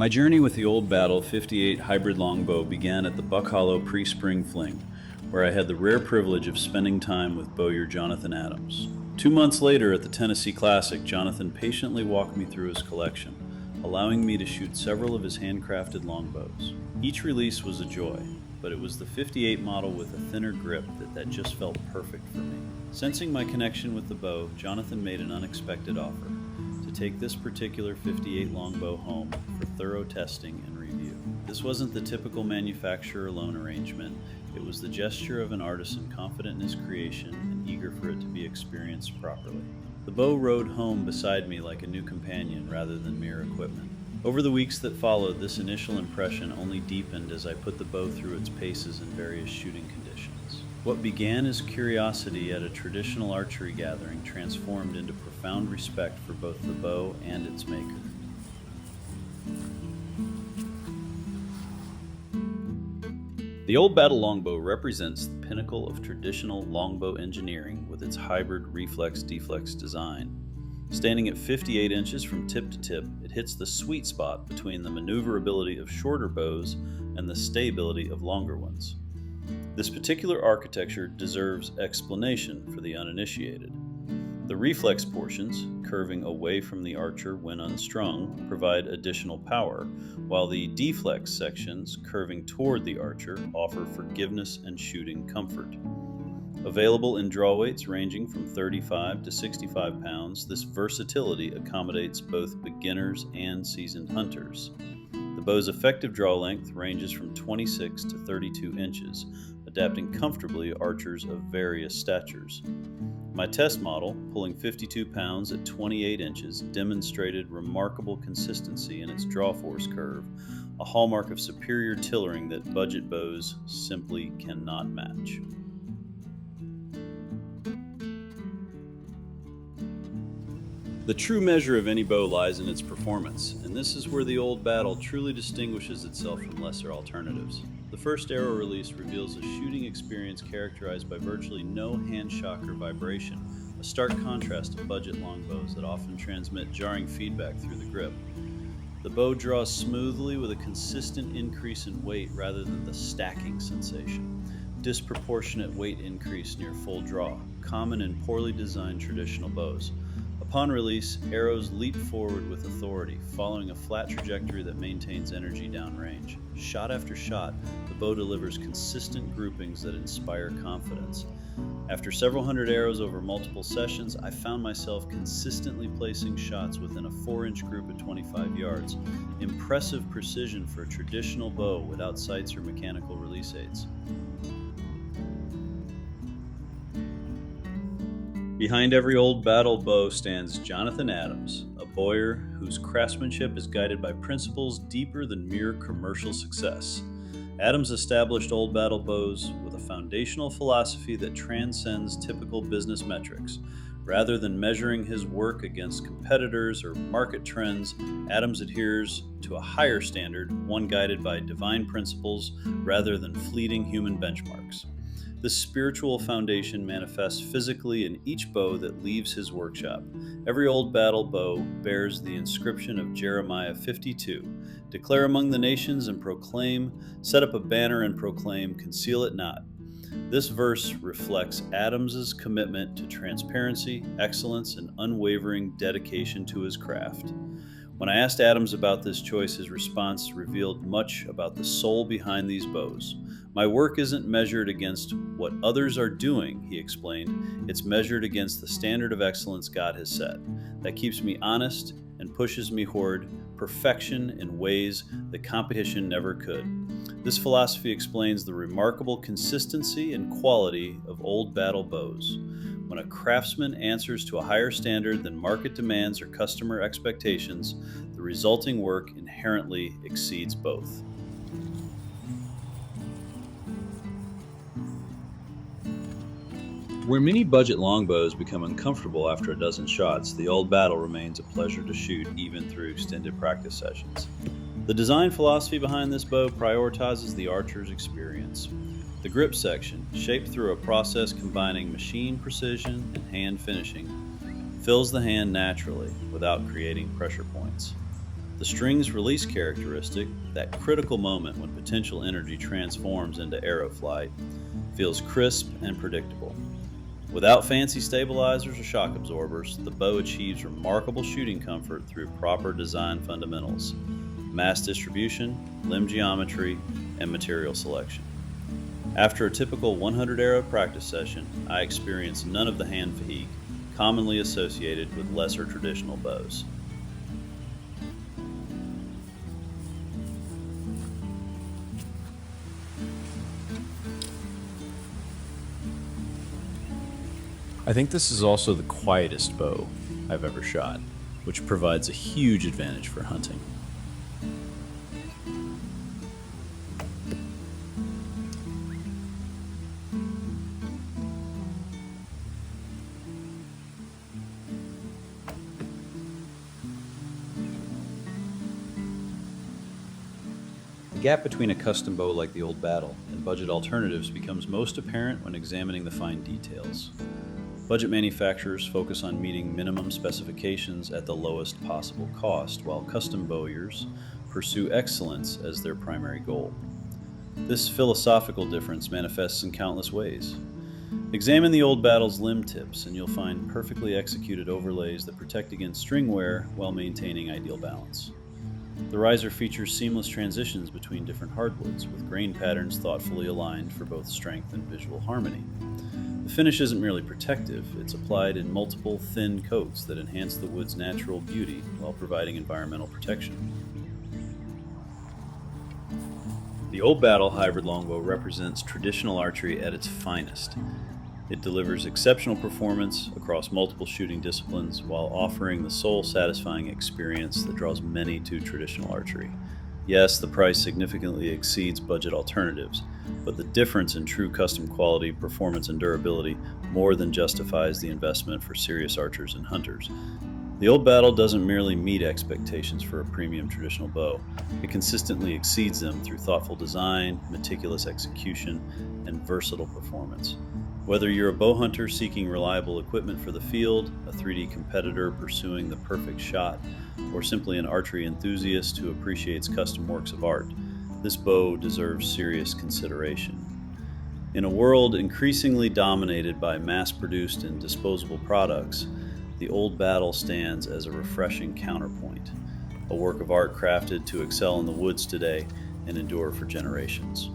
My journey with the Old Battle 58 Hybrid Longbow began at the Buck Hollow pre-spring fling, where I had the rare privilege of spending time with Bowyer Jonathan Adams. 2 months later at the Tennessee Classic, Jonathan patiently walked me through his collection, allowing me to shoot several of his handcrafted longbows. Each release was a joy, but it was the 58 model with a thinner grip that just felt perfect for me. Sensing my connection with the bow, Jonathan made an unexpected offer to take this particular 58 longbow home for thorough testing and review. This wasn't the typical manufacturer loan arrangement. It was the gesture of an artisan confident in his creation and eager for it to be experienced properly. The bow rode home beside me like a new companion rather than mere equipment. Over the weeks that followed, this initial impression only deepened as I put the bow through its paces in various shooting conditions. What began as curiosity at a traditional archery gathering transformed into profound respect for both the bow and its maker. The Old Battle Longbow represents the pinnacle of traditional longbow engineering with its hybrid Reflex Deflex design. Standing at 58 inches from tip to tip, it hits the sweet spot between the maneuverability of shorter bows and the stability of longer ones. This particular architecture deserves explanation for the uninitiated. The reflex portions, curving away from the archer when unstrung, provide additional power, while the deflex sections, curving toward the archer, offer forgiveness and shooting comfort. Available in draw weights ranging from 35 to 65 pounds, this versatility accommodates both beginners and seasoned hunters. The bow's effective draw length ranges from 26 to 32 inches, adapting comfortably to archers of various statures. My test model, pulling 52 pounds at 28 inches, demonstrated remarkable consistency in its draw force curve, a hallmark of superior tillering that budget bows simply cannot match. The true measure of any bow lies in its performance, and this is where the Old Battle truly distinguishes itself from lesser alternatives. The first arrow release reveals a shooting experience characterized by virtually no hand shock or vibration, a stark contrast to budget longbows that often transmit jarring feedback through the grip. The bow draws smoothly with a consistent increase in weight rather than the stacking sensation. Disproportionate weight increase near full draw, common in poorly designed traditional bows. Upon release, arrows leap forward with authority, following a flat trajectory that maintains energy downrange. Shot after shot, the bow delivers consistent groupings that inspire confidence. After several hundred arrows over multiple sessions, I found myself consistently placing shots within a 4-inch group at 25 yards. Impressive precision for a traditional bow without sights or mechanical release aids. Behind every Old Battle bow stands Jonathan Adams, a Bowyer whose craftsmanship is guided by principles deeper than mere commercial success. Adams established Old Battle bows with a foundational philosophy that transcends typical business metrics. Rather than measuring his work against competitors or market trends, Adams adheres to a higher standard, one guided by divine principles rather than fleeting human benchmarks. This spiritual foundation manifests physically in each bow that leaves his workshop. Every Old Battle bow bears the inscription of Jeremiah 52, "Declare among the nations and proclaim, set up a banner and proclaim, conceal it not." This verse reflects Adams's commitment to transparency, excellence, and unwavering dedication to his craft. When I asked Adams about this choice, his response revealed much about the soul behind these bows. "My work isn't measured against what others are doing," he explained. "It's measured against the standard of excellence God has set. That keeps me honest and pushes me toward perfection in ways that competition never could." This philosophy explains the remarkable consistency and quality of Old Battle bows. When a craftsman answers to a higher standard than market demands or customer expectations, the resulting work inherently exceeds both. Where many budget longbows become uncomfortable after a dozen shots, the Old Battle remains a pleasure to shoot even through extended practice sessions. The design philosophy behind this bow prioritizes the archer's experience. The grip section, shaped through a process combining machine precision and hand finishing, fills the hand naturally without creating pressure points. The string's release characteristic, that critical moment when potential energy transforms into arrow flight, feels crisp and predictable. Without fancy stabilizers or shock absorbers, the bow achieves remarkable shooting comfort through proper design fundamentals: mass distribution, limb geometry, and material selection. After a typical 100 arrow practice session, I experienced none of the hand fatigue commonly associated with lesser traditional bows. I think this is also the quietest bow I've ever shot, which provides a huge advantage for hunting. The gap between a custom bow like the Old Battle and budget alternatives becomes most apparent when examining the fine details. Budget manufacturers focus on meeting minimum specifications at the lowest possible cost, while custom bowyers pursue excellence as their primary goal. This philosophical difference manifests in countless ways. Examine the Old Battle's limb tips, and you'll find perfectly executed overlays that protect against string wear while maintaining ideal balance. The riser features seamless transitions between different hardwoods, with grain patterns thoughtfully aligned for both strength and visual harmony. The finish isn't merely protective, it's applied in multiple thin coats that enhance the wood's natural beauty while providing environmental protection. The Old Battle Hybrid Longbow represents traditional archery at its finest. It delivers exceptional performance across multiple shooting disciplines while offering the soul-satisfying experience that draws many to traditional archery. Yes, the price significantly exceeds budget alternatives, but the difference in true custom quality, performance, and durability more than justifies the investment for serious archers and hunters. The Old Battle doesn't merely meet expectations for a premium traditional bow. It consistently exceeds them through thoughtful design, meticulous execution, and versatile performance. Whether you're a bow hunter seeking reliable equipment for the field, a 3D competitor pursuing the perfect shot, or simply an archery enthusiast who appreciates custom works of art, this bow deserves serious consideration. In a world increasingly dominated by mass-produced and disposable products, the Old Battle stands as a refreshing counterpoint, a work of art crafted to excel in the woods today and endure for generations.